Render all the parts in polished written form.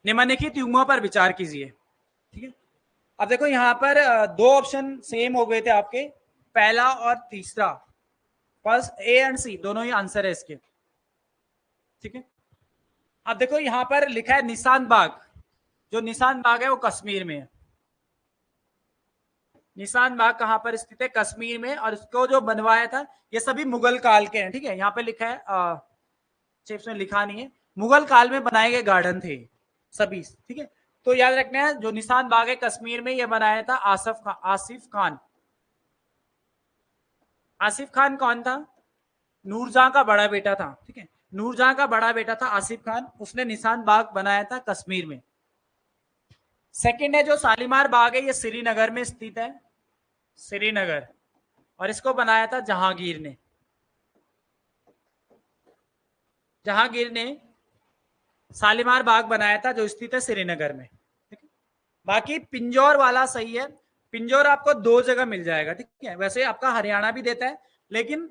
निम्नलिखित युग्मों पर विचार कीजिए। ठीक है, अब देखो यहाँ पर दो ऑप्शन सेम हो गए थे आपके, पहला और तीसरा, फर्स्ट ए एंड सी दोनों ही आंसर है इसके। ठीक है, अब देखो यहाँ पर लिखा है निशान बाग, जो निशान बाग है वो कश्मीर में है। निशान बाग कहाँ पर स्थित है? कश्मीर में। और इसको जो बनवाया था ये सभी मुगल काल के हैं। ठीक है, यहाँ पे लिखा है, चिप्स में लिखा नहीं है, मुगल काल में बनाए गए गार्डन थे सभी। ठीक है, तो याद रखना है जो निशान बाग है कश्मीर में, ये बनाया था आसिफ खान। आसिफ खान कौन था? नूरजहां का बड़ा बेटा था। ठीक है, नूरजहां का बड़ा बेटा था आसिफ खान, उसने निशान बाग बनाया था कश्मीर में। सेकंड है जो शालीमार बाग है, ये श्रीनगर में स्थित है, श्रीनगर, और इसको बनाया था जहांगीर ने। जहांगीर ने शालीमार बाग बनाया था जो स्थित है श्रीनगर में। ठीक है, बाकी पिंजौर वाला सही है। पिंजौर आपको दो जगह मिल जाएगा। ठीक है, वैसे आपका हरियाणा भी देता है, लेकिन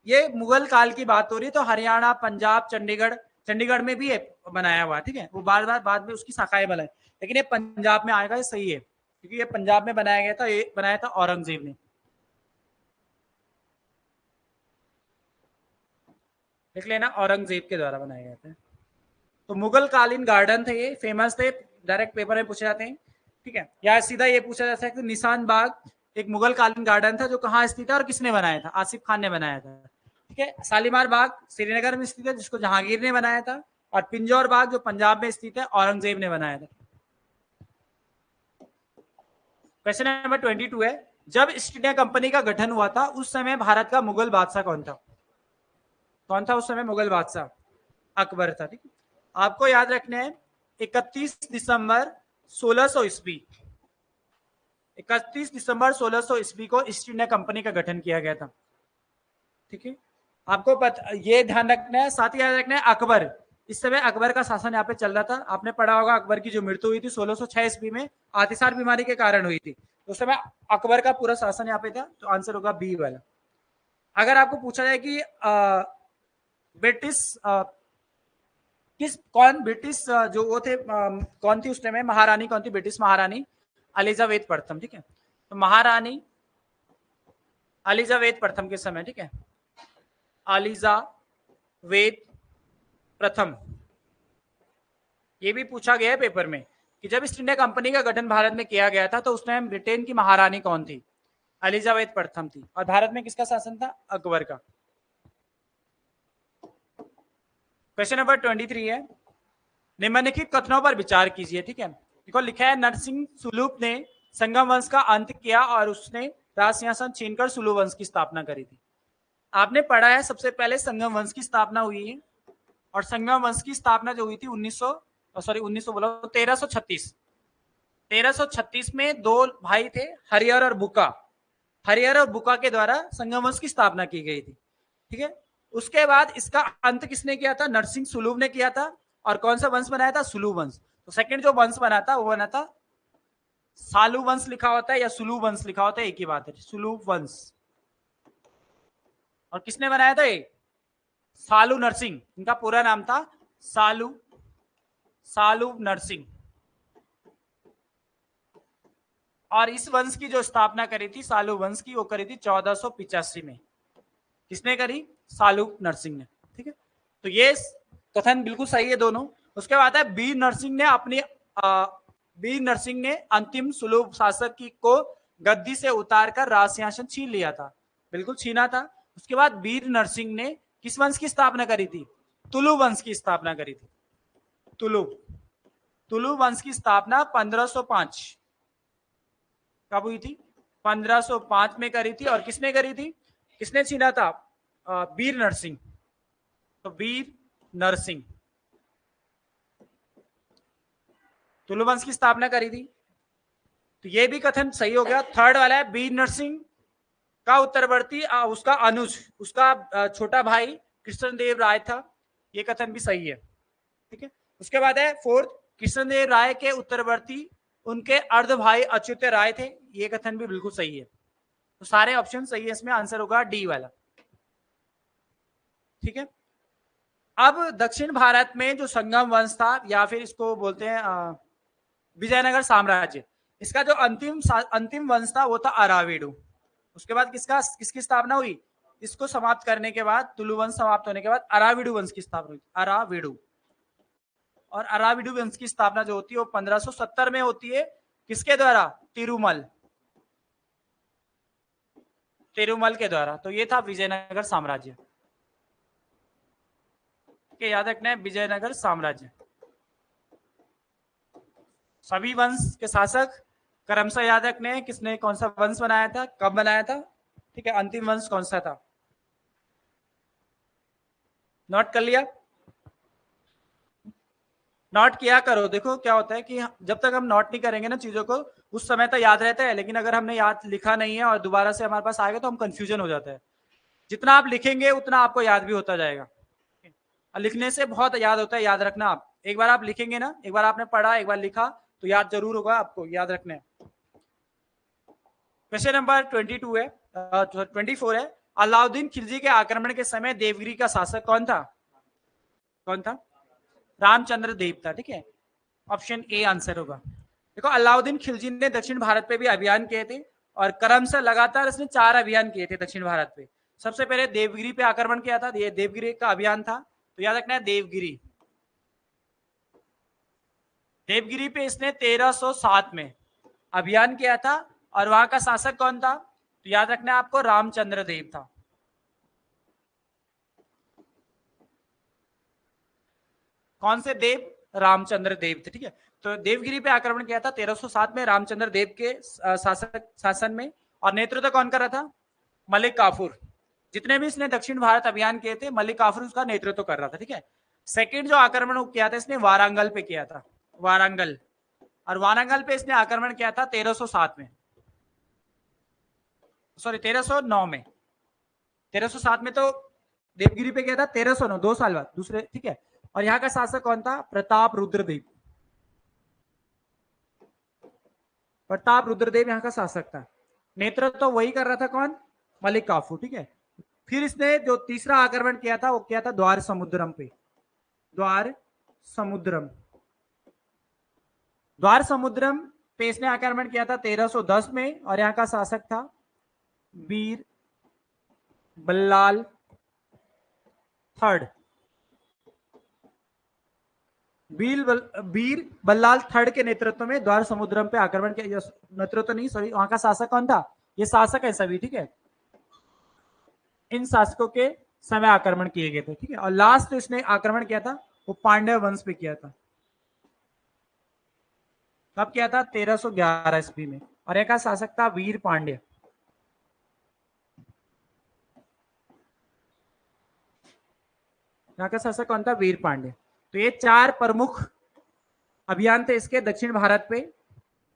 ये मुगल काल की बात हो रही है, तो हरियाणा, पंजाब, चंडीगढ़, चंडीगढ़ में भी बनाया हुआ। ठीक है, वो बार बार बाद में उसकी शाखाएं बनाई, लेकिन ये पंजाब में आएगा, ये सही है, क्योंकि ये पंजाब में बनाया गया था, ये बनाया था औरंगजेब ने। देख लेना, औरंगजेब के द्वारा बनाया गया था। तो मुगल कालीन गार्डन थे, ये फेमस थे, डायरेक्ट पेपर में पूछे जाते हैं। ठीक है, या सीधा ये पूछा जा सकता है कि निशान बाग एक मुगल कालीन गार्डन था जो कहाँ स्थित है और किसने बनाया था? आसिफ खान ने बनाया था। ठीक है, शालीमार बाग श्रीनगर में स्थित है, जिसको जहांगीर ने बनाया था, और पिंजौर बाग जो पंजाब में स्थित है, औरंगजेब ने बनाया था। क्वेश्चन नंबर 22 है, जब ईस्ट इंडिया कंपनी का गठन हुआ था उस समय भारत का मुगल बादशाह कौन था? कौन था उस समय मुगल बादशाह? अकबर था। ठीक है, आपको याद रखना है 31 दिसंबर 1600 ईस्वी, 31 दिसंबर 1600 ईस्वी को ईस्ट इंडिया कंपनी का गठन किया गया था। ठीक है, आपको ये ध्यान रखना है, साथ ही याद रखना है अकबर, इस समय अकबर का शासन यहाँ पे चल रहा था। आपने पढ़ा होगा अकबर की जो मृत्यु हुई थी 1606 ईस्वी में, आतिसार बीमारी के कारण हुई थी। उस समय अकबर का पूरा शासन यहाँ पे था, तो आंसर होगा बी वाला। अगर आपको पूछा जाए कि ब्रिटिश कौन ब्रिटिश जो वो थे, कौन थी उस टाइम में महारानी, कौन थी ब्रिटिश महारानी? एलिजाबेथ प्रथम। ठीक है, तो महारानी एलिजाबेथ प्रथम के समय, ठीक है, एलिजाबेथ प्रथम, ये भी पूछा गया है पेपर में कि जब ईस्ट इंडिया कंपनी का गठन भारत में किया गया था तो उस टाइम ब्रिटेन की महारानी कौन थी? एलिजाबेथ प्रथम थी। और भारत में किसका शासन था? अकबर का। क्वेश्चन नंबर 23 है, निम्नलिखित कथनों पर विचार कीजिए। ठीक है, देखो लिखा है नरसिंह सुलूप ने संगम वंश का अंत किया और उसने राज सिंहासन छीनकर सुलू वंश की स्थापना करी थी। आपने पढ़ा है सबसे पहले संगम वंश की स्थापना हुई है, और संगम वंश की स्थापना जो हुई थी 1900 बोला 1336 में दो भाई थे, हरिहर और बुका, हरिहर और बुका के द्वारा संगम वंश की स्थापना की गई थी। ठीक है, उसके बाद इसका अंत किसने किया था? नरसिंह सुलूभ ने किया था। और कौन सा वंश बनाया था? सुलू वंश। तो सेकंड जो वंश बना था वो बना था सालू वंश लिखा होता है या सुलू वंश लिखा होता है, एक ही बात है, सुलू वंश। और किसने बनाया था ये? सालू नरसिंह, इनका पूरा नाम था सालू नरसिंह। और इस वंश की जो स्थापना करी थी सालू वंश की, वो करी थी 1485 में। किसने करी? सालू नरसिंह ने। ठीक है, तो ये कथन बिल्कुल सही है दोनों। उसके बाद है वीर नरसिंह ने वीर नरसिंह ने अंतिम सुलू शासक की को गद्दी से उतारकर राज सिंहासन छीन लिया था, बिल्कुल छीना था। उसके बाद वीर नरसिंह ने किस वंश की स्थापना करी थी? तुलु वंश की स्थापना करी थी। तुलु वंश की स्थापना 1505 कब हुई थी? 1505 में करी थी। और किसने करी थी? किसने छीना था? वीर नरसिंह। तो वीर नरसिंह तुलु वंश की स्थापना करी थी। तो ये भी कथन सही हो गया। थर्ड वाला है वीर नरसिंह का उत्तरवर्ती उसका अनुज, उसका छोटा भाई कृष्णदेव राय था, ये कथन भी सही है। ठीक है, उसके बाद है फोर्थ, कृष्णदेव राय के उत्तरवर्ती उनके अर्ध भाई अच्युत राय थे, ये कथन भी बिल्कुल सही है। तो सारे ऑप्शन सही है, इसमें आंसर होगा डी वाला। ठीक है, अब दक्षिण भारत में जो संगम वंश था, या फिर इसको बोलते हैं विजयनगर साम्राज्य, इसका जो अंतिम वंश था वो था अराविडु। उसके बाद किसकी स्थापना हुई? इसको समाप्त करने के बाद, तुलु वंश समाप्त होने के बाद अराविडु वंश की स्थापना हुई, अराविडु। और अराविडु वंश की स्थापना जो होती है वो 1570 में होती है। किसके द्वारा? तिरुमल के द्वारा। तो ये था विजयनगर साम्राज्य। के याद रखना है, विजयनगर साम्राज्य। सभी वंश के शासक क्रमशः याद रखने हैं, किसने कौन सा वंश बनाया था, कब बनाया था, ठीक है। अंतिम वंश कौन सा था, नोट कर लिया? नोट किया करो। देखो क्या होता है कि जब तक हम नोट नहीं करेंगे ना चीजों को, उस समय तक याद रहता है, लेकिन अगर हमने याद लिखा नहीं है और दोबारा से हमारे पास आएगा तो हम कंफ्यूजन हो जाता है। जितना आप लिखेंगे उतना आपको याद भी होता जाएगा। लिखने से बहुत याद होता है, याद रखना। आप एक बार आप लिखेंगे ना, एक बार आपने पढ़ा, एक बार लिखा, तो याद जरूर होगा आपको, याद रखना है। क्वेश्चन नंबर 22 है, 24 है। अलाउद्दीन खिलजी के आक्रमण के समय देवगिरी का शासक कौन था? कौन था? रामचंद्र देव था, ठीक है। ऑप्शन ए आंसर होगा। देखो, अलाउद्दीन खिलजी ने दक्षिण भारत पे भी अभियान किए थे, और क्रमशः लगातार इसने 4 अभियान किए थे दक्षिण भारत पे। सबसे पहले देवगिरी पे आक्रमण किया था, ये देवगिरी का अभियान था, तो याद रखना है देवगिरी। देवगिरी पे इसने 1307 में अभियान किया था, और वहां का शासक कौन था? तो याद रखना है आपको, रामचंद्र देव था। कौन से देव? रामचंद्र देव थे, ठीक है। तो देवगिरी पे आक्रमण किया था 1307 में रामचंद्र देव के शासन में, और नेतृत्व कौन कर रहा था? मलिक काफूर। जितने भी इसने दक्षिण भारत अभियान किए थे, मलिक काफूर उसका नेतृत्व कर रहा था, ठीक है। सेकंड जो आक्रमण किया था इसने वारंगल पे किया था, वारंगल, और वारंगल पे इसने आक्रमण किया था 1307 में, सॉरी 1309 में। 1307 में तो देवगिरी पे किया था, 1309 2 साल बाद दूसरे, ठीक है। और यहाँ का शासक कौन था? प्रताप रुद्रदेव। प्रताप रुद्रदेव यहाँ का शासक था। नेतृत्व तो वही कर रहा था, कौन? मलिक काफूर, ठीक है। फिर इसने जो तीसरा आक्रमण किया था वो किया था द्वार समुद्रम पे, द्वार समुद्रम। द्वार समुद्रम पे इसने आक्रमण किया था 1310 में, और यहाँ का शासक था वीर बल्लाल थर्ड। वीर बल्लाल थर्ड के नेतृत्व में द्वार समुद्रम पे आक्रमण किया। नेतृत्व नहीं, सॉरी, वहां का शासक कौन था? ये शासक है सभी, ठीक है। इन शासकों के समय आक्रमण किए गए थे, ठीक है। और लास्ट इसने आक्रमण किया था वो पांड्य वंश पे किया था। कब किया था? 1311 ईस्वी में, और एक शासक था वीर पांड्य। यहाँ का शासक कौन था? वीर पांड्य। तो ये 4 प्रमुख अभियान थे इसके दक्षिण भारत पे,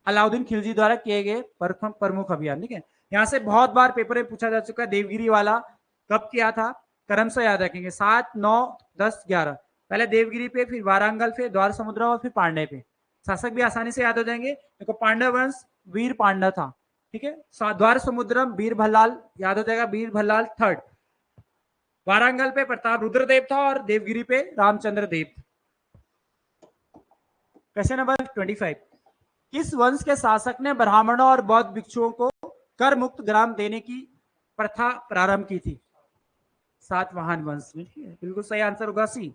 अलाउद्दीन खिलजी द्वारा किए गए प्रमुख अभियान, ठीक है। यहाँ से बहुत बार पेपर में पूछा जा चुका है, देवगिरी वाला कब किया था, क्रमशः याद रखेंगे 7, 9, 10, 11। पहले देवगिरी पे, फिर वारंगल, फिर द्वार समुद्र, और फिर पांडे पे। शासक भी आसानी से याद हो जाएंगे। देखो, पांडव वंश वीर पांडा था, ठीक है। द्वार समुद्रम वीर भल्लाल, याद हो जाएगा, वीर भल्लाल थर्ड। वारंगल पे प्रताप रुद्रदेव था, और देवगिरी पे रामचंद्र देव। Question number 25। किस वंश के शासक ने ब्राह्मणों और बौद्ध भिक्षुओं को कर मुक्त ग्राम देने की प्रथा प्रारंभ की थी? सातवाहन वंश में, ठीक है। बिल्कुल सही आंसर होगा सी।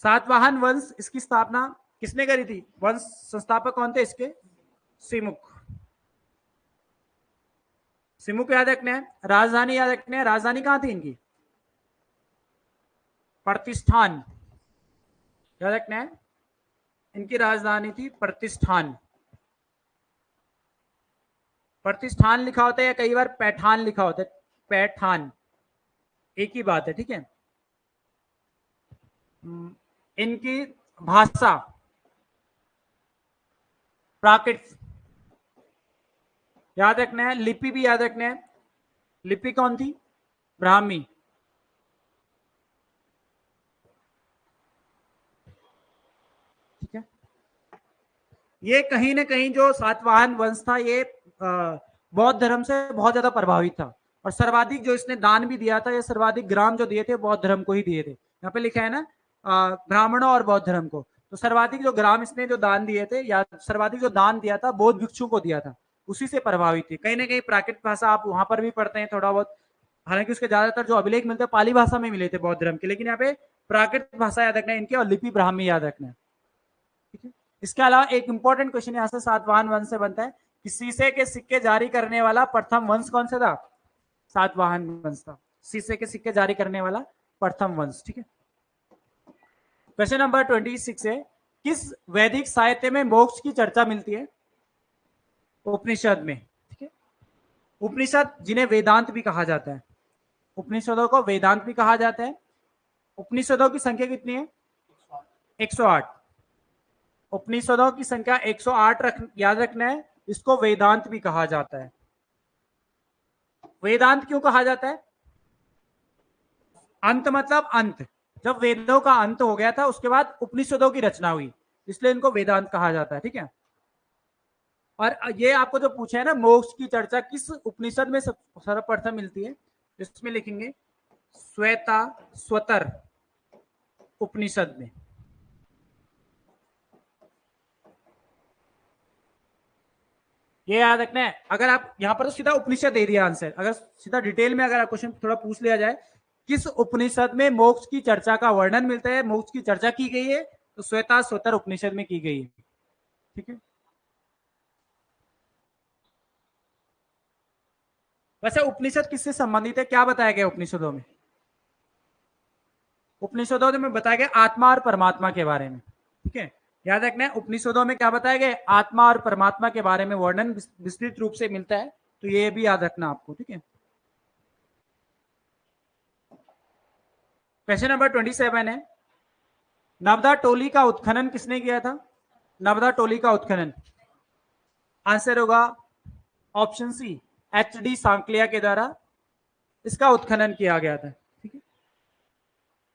सातवाहन वंश, इसकी स्थापना किसने करी थी? वंश संस्थापक कौन थे इसके? सिमुक। सिमुक याद रखना है। राजधानी याद रखना है। राजधानी कहां थी इनकी? प्रतिष्ठान, याद रखना है। इनकी राजधानी थी प्रतिष्ठान। प्रतिष्ठान लिखा होता है या कई बार पैठान लिखा होता है, पैठान, एक ही बात है, ठीक है। इनकी भाषा प्राकृत, याद रखना है। लिपि भी याद रखना है। लिपि कौन थी? ब्राह्मी। ठीक है। ये कहीं ना कहीं जो सातवाहन वंश था, ये बौद्ध धर्म से बहुत ज्यादा प्रभावित था, और सर्वाधिक जो इसने दान भी दिया था, ये सर्वाधिक ग्राम जो दिए थे बौद्ध धर्म को ही दिए थे। यहाँ पे लिखा है ना ब्राह्मणों और बौद्ध धर्म को। तो सर्वाधिक जो ग्राम इसने जो दान दिए थे या सर्वाधिक जो दान दिया था बौद्ध भिक्षु को दिया था, उसी से प्रभावित थी। कहीं ना कहीं प्राकृत भाषा आप वहां पर भी पढ़ते हैं थोड़ा बहुत, हालांकि उसके ज्यादातर जो अभिलेख मिलते हैं पाली भाषा में मिले थे बौद्ध धर्म के, लेकिन यहाँ पे प्राकृत भाषा याद रखना है इनके और लिपि ब्राह्मी याद रखना है। ठीक है, इसके अलावा एक इंपॉर्टेंट क्वेश्चन यहाँ से सातवाहन वंश से बनता है कि शीशे के सिक्के जारी करने वाला प्रथम वंश कौन सा था? सातवाहन वंश था, शीशे के सिक्के जारी करने वाला प्रथम वंश। ठीक है, क्वेश्चन नंबर 26 है, किस वैदिक साहित्य में मोक्ष की चर्चा मिलती है? उपनिषद में। ठीक है, उपनिषद जिन्हें वेदांत भी कहा जाता है, उपनिषदों को वेदांत भी कहा जाता है। उपनिषदों की संख्या कितनी है? 108। उपनिषदों की संख्या 108 याद रखना है, इसको वेदांत भी कहा जाता है। वेदांत क्यों कहा जाता है? अंत मतलब अंत, जब वेदों का अंत हो गया था उसके बाद उपनिषदों की रचना हुई, इसलिए इनको वेदांत कहा जाता है। ठीक है, और ये आपको जो पूछा है ना मोक्ष की चर्चा किस उपनिषद में सर्वप्रथम मिलती है, इसमें लिखेंगे श्वेता स्वतर उपनिषद में। ये याद रखना है। अगर आप यहाँ पर तो सीधा उपनिषद दे दिया आंसर, अगर सीधा डिटेल में अगर क्वेश्चन थोड़ा पूछ लिया जाए किस उपनिषद में मोक्ष की चर्चा का वर्णन मिलता है, मोक्ष की चर्चा की गई है, तो श्वेता स्वतर उपनिषद में की गई है। ठीक है, वैसे उपनिषद किससे संबंधित है, क्या बताया गया उपनिषदों में? उपनिषदों में बताया गया आत्मा और परमात्मा के बारे में। ठीक है, याद रखना है उपनिषदों में क्या बताया गया? आत्मा और परमात्मा के बारे में वर्णन विस्तृत रूप से मिलता है, तो ये भी याद रखना आपको। ठीक है, क्वेश्चन नंबर 27 है, नर्मदा टोली का उत्खनन किसने किया था? नर्मदा टोली का उत्खनन आंसर होगा ऑप्शन सी, एच.डी. सांकलिया के द्वारा इसका उत्खनन किया गया था। ठीक है,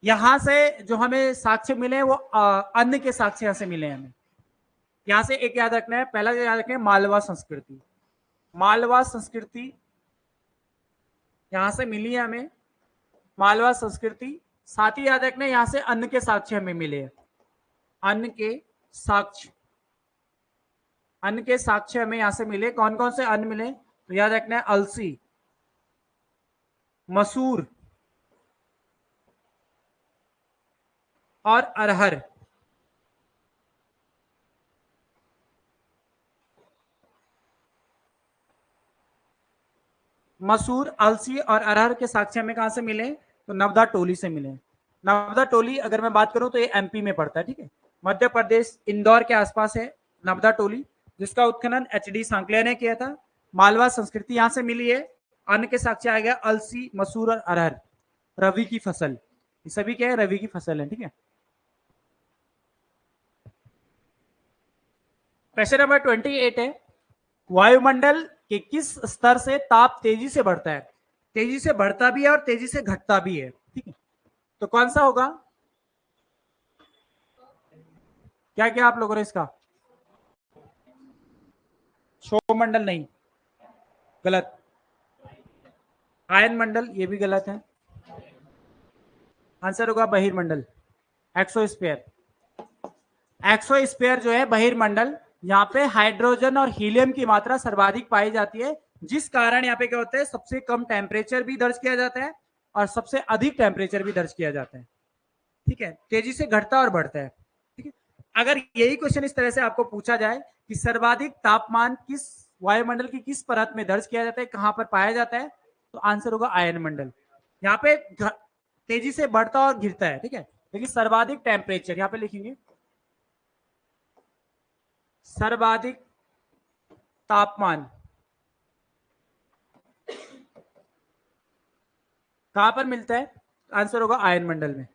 यहां से जो हमें साक्ष्य मिले वो अन्य के साक्ष्य यहां से मिले हमें। यहां से एक याद रखना है, पहला याद रखना है मालवा संस्कृति। मालवा संस्कृति यहां से मिली है हमें, मालवा संस्कृति। साथ ही याद रखना है यहां से अन्न के साक्ष्य हमें मिले, अन्न के साक्ष्य, अन्न के साक्ष्य हमें यहां से मिले। कौन कौन से अन्न मिले? तो याद रखना है अलसी, मसूर और अरहर। मसूर, अलसी और अरहर के साक्ष्य हमें कहां से मिले? तो नर्मदा टोली से मिले। नर्मदा टोली अगर मैं बात करूं तो ये एमपी में पड़ता है। ठीक है, मध्य प्रदेश इंदौर के आसपास है नर्मदा टोली, जिसका उत्खनन एच.डी. सांकलिया ने किया था। मालवा संस्कृति यहां से मिली है। अन्न के साक्ष्य आ गया अलसी, मसूर और अरहर, रवि की फसल। ये सभी क्या है? रवि की फसल है। ठीक है, क्वेश्चन नंबर 28 है, वायुमंडल के किस स्तर से ताप तेजी से बढ़ता है? तेजी से बढ़ता भी है और तेजी से घटता भी है। ठीक है, तो कौन सा होगा? क्या क्या आप लोगों ने इसका? क्षोभमंडल नहीं, गलत। आयन मंडल, ये भी गलत है। आंसर होगा बहिर्मंडल, एक्सोस्फीयर। एक्सोस्फीयर जो है बहिर्मंडल, यहाँ पे हाइड्रोजन और हीलियम की मात्रा सर्वाधिक पाई जाती है, जिस कारण यहाँ पे क्या होता है सबसे कम टेम्परेचर भी दर्ज किया जाता है और सबसे अधिक टेम्परेचर भी दर्ज किया जाता है। ठीक है, तेजी से घटता और बढ़ता है। ठीक है, अगर यही क्वेश्चन इस तरह से आपको पूछा जाए कि सर्वाधिक तापमान किस वायुमंडल की किस परत में दर्ज किया जाता है, कहां पर पाया जाता है, तो आंसर होगा आयन मंडल। यहाँ पे तेजी से बढ़ता और गिरता है। ठीक है, लेकिन सर्वाधिक टेम्परेचर यहाँ पे लिखेंगे, सर्वाधिक तापमान कहां पर मिलता है? आंसर होगा आयन मंडल में।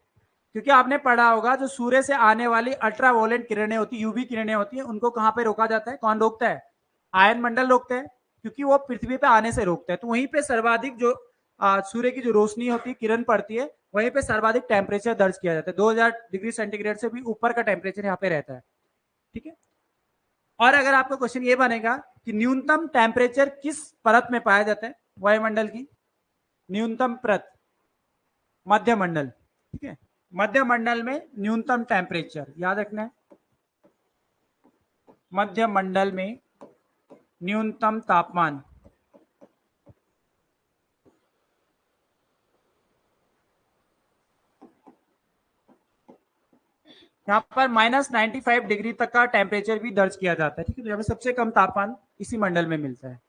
क्योंकि आपने पढ़ा होगा जो सूर्य से आने वाली अल्ट्रावायलेट किरणें होती है, यूवी किरणें होती है, उनको कहां पे रोका जाता है? कौन रोकता है? आयन मंडल रोकता है, क्योंकि वो पृथ्वी पे आने से रोकता है। तो वहीं पे सर्वाधिक जो सूर्य की जो रोशनी होती है, किरण पड़ती है, वहीं पे सर्वाधिक टेम्परेचर दर्ज किया जाता है। 2000 डिग्री सेंटीग्रेड से भी ऊपर का टेम्परेचर यहाँ पे रहता है। ठीक है, और अगर आपका क्वेश्चन ये बनेगा कि न्यूनतम टेम्परेचर किस परत में पाया जाता है वायुमंडल की? न्यूनतम परत मध्यमंडल। ठीक है, मध्य मंडल में न्यूनतम टेम्परेचर याद रखना है, मध्य मंडल में न्यूनतम तापमान यहाँ पर -95 डिग्री तक का टेम्परेचर भी दर्ज किया जाता है। ठीक है, तो यहाँ पे सबसे कम तापमान इसी मंडल में मिलता है।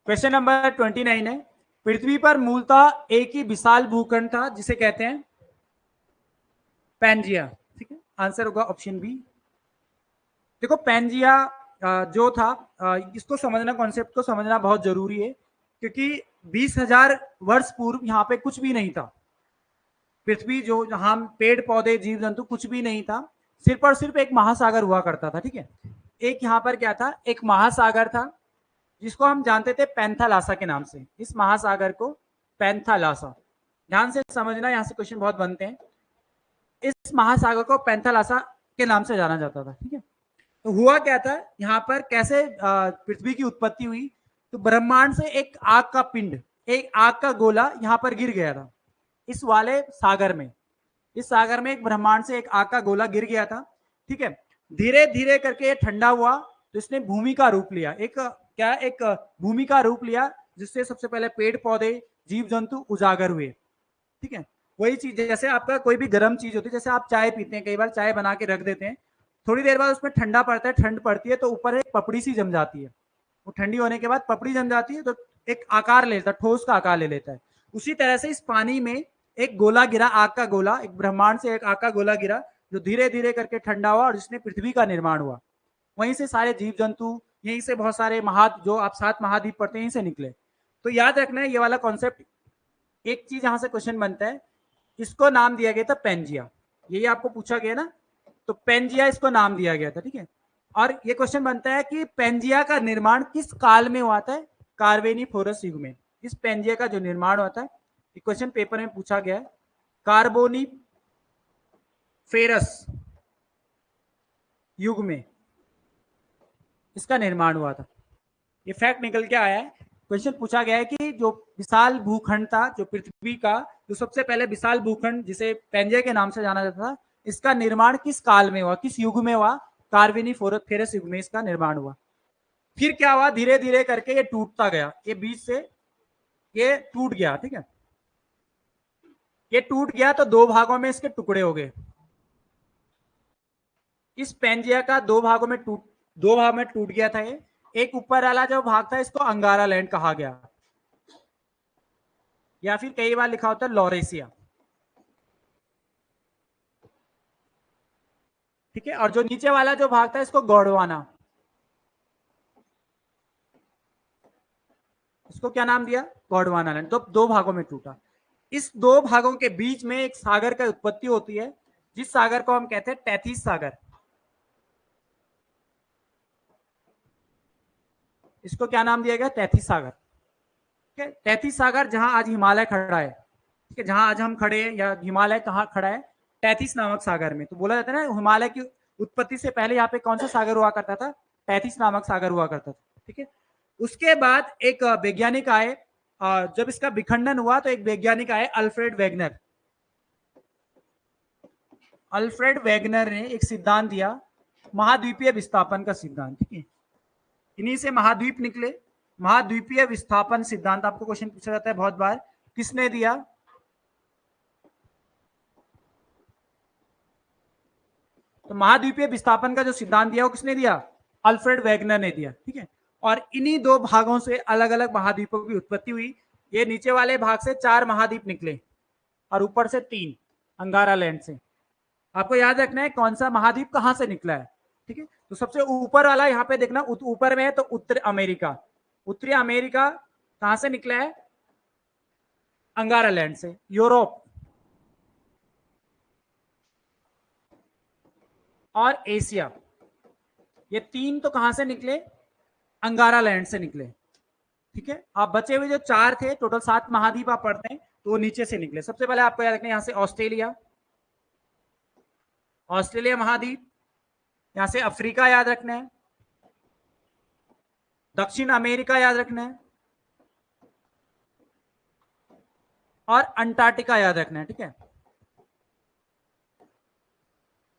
क्वेश्चन नंबर 29 है, पृथ्वी पर मूलतः एक ही विशाल भूखंड था जिसे कहते हैं पैंजिया। ठीक है, आंसर होगा ऑप्शन बी। देखो पैंजिया जो था, इसको समझना, कॉन्सेप्ट को समझना बहुत जरूरी है, क्योंकि 20,000 वर्ष पूर्व यहाँ पे कुछ भी नहीं था। पृथ्वी जो, जहां पेड़ पौधे जीव जंतु कुछ भी नहीं था, सिर्फ और सिर्फ एक महासागर हुआ करता था। ठीक है, एक यहाँ पर क्या था, एक महासागर था जिसको हम जानते थे पैंथालासा के नाम से। इस महासागर को पैंथालासा, ध्यान से समझना, यहाँ से क्वेश्चन बहुत बनते हैं। इस महासागर को पैंथालासा के नाम से जाना जाता था। ठीक है, तो हुआ क्या था यहाँ पर, कैसे पृथ्वी की उत्पत्ति हुई, तो ब्रह्मांड से एक आग का पिंड, एक आग का गोला यहाँ पर गिर गया था इस वाले सागर में। इस सागर में एक ब्रह्मांड से एक आग का गोला गिर गया था। ठीक है, धीरे धीरे करके ये ठंडा हुआ, तो इसने भूमि का रूप लिया, एक भूमि का रूप लिया, जिससे सबसे पहले पेड़ पौधे जीव जंतु उजागर हुए। ठीक है, वही चीज जैसे आपका कोई भी गर्म चीज होती है, जैसे आप चाय पीते हैं, कई बार चाय बना के रख देते हैं, थोड़ी देर बाद उसमें ठंडा पड़ता है, ठंड पड़ती है तो ऊपर एक पपड़ी सी जम जाती है। वो ठंडी होने के बाद पपड़ी जम जाती है तो एक आकार ले लेता है, ठोस का आकार ले लेता है। उसी तरह से इस पानी में एक गोला गिरा, आग का गोला, एक ब्रह्मांड से एक आग का गोला गिरा, जो धीरे धीरे करके ठंडा हुआ और जिसने पृथ्वी का निर्माण हुआ। वहीं से सारे जीव जंतु, यहीं से बहुत सारे जो आप 7 महाद्वीप पढ़ते हैं, यहीं से निकले। तो याद रखना है ये वाला कॉन्सेप्ट। एक चीज यहां से क्वेश्चन बनता है, इसको नाम दिया गया था पेंजिया, यही आपको पूछा गया ना, तो पेंजिया इसको नाम दिया गया था। ठीक है, और ये क्वेश्चन बनता है कि पेंजिया का निर्माण किस काल में हुआ था, कार्बोनिफेरस युग में। इस पेंजिया का जो निर्माण हुआ था, क्वेश्चन पेपर में पूछा गया है, कार्बोनिफेरस युग में इसका निर्माण हुआ था। ये फैक्ट निकल के आया है। क्वेश्चन पूछा गया है कि जो विशाल भूखंड था, जो पृथ्वी का जो सबसे पहले विशाल भूखंड जिसे पेंजिया के नाम से जाना जाता था, इसका निर्माण किस काल में हुआ, किस युग में हुआ, कार्बोनिफेरस युग में इसका निर्माण हुआ। फिर क्या हुआ, धीरे धीरे करके ये टूटता गया, ये बीच से ये टूट गया। ठीक है, ये टूट गया तो 2 भागों में इसके टुकड़े हो गए। इस पेंजिया का 2 भागों में टूट गया था ये। एक ऊपर वाला जो भाग था इसको अंगारा लैंड कहा गया, या फिर कई बार लिखा होता है लॉरेसिया। ठीक है, और जो नीचे वाला जो भाग था इसको गोंडवाना, इसको क्या नाम दिया, गोंडवाना लैंड। तो 2 भागों में टूटा। इस 2 भागों के बीच में एक सागर का उत्पत्ति होती है, जिस सागर को हम कहते हैं तैतीस सागर। इसको क्या नाम दिया गया, तैतीस सागर। ठीक है, तैतीस सागर जहां आज हिमालय खड़ा है, ठीक है, जहां आज हम खड़े हैं, या हिमालय कहाँ खड़ा है, तैतीस नामक सागर में। तो बोला जाता है ना, हिमालय की उत्पत्ति से पहले यहाँ पे कौन सा सागर हुआ करता था, तैतीस नामक सागर हुआ करता था। ठीक है, उसके बाद एक वैज्ञानिक आए, जब इसका विखंडन हुआ तो एक वैज्ञानिक आए, अल्फ्रेड वेगनर। अल्फ्रेड वेगनर ने एक सिद्धांत दिया, महाद्वीपीय विस्थापन का सिद्धांत। ठीक है, इन्हीं से महाद्वीप निकले। महाद्वीपीय विस्थापन सिद्धांत आपको क्वेश्चन पूछा जाता है बहुत बार, किसने दिया, तो महाद्वीपीय विस्थापन का जो सिद्धांत दिया वो किसने दिया, अल्फ्रेड वेगनर ने दिया। ठीक है, और इन्हीं 2 भागों से अलग अलग महाद्वीपों की उत्पत्ति हुई। ये नीचे वाले भाग से 4 महाद्वीप निकले और ऊपर से 3 अंगारा लैंड से। आपको याद रखना है कौन सा महाद्वीप कहां से निकला है। ठीक है, तो सबसे ऊपर वाला यहाँ पे देखना, ऊपर में है तो उत्तर अमेरिका। उत्तरी अमेरिका कहां से निकला है, अंगारा लैंड से। यूरोप और एशिया, ये 3 तो कहां से निकले, अंगारा लैंड से निकले। ठीक है, आप बचे हुए जो 4 थे, टोटल 7 महाद्वीप आप पढ़ते हैं, तो वो नीचे से निकले। सबसे पहले आपको याद रखना है, यहां से ऑस्ट्रेलिया, ऑस्ट्रेलिया महाद्वीप, यहां से अफ्रीका याद रखना है, दक्षिण अमेरिका याद रखना है, और अंटार्कटिका याद रखना है, ठीक है।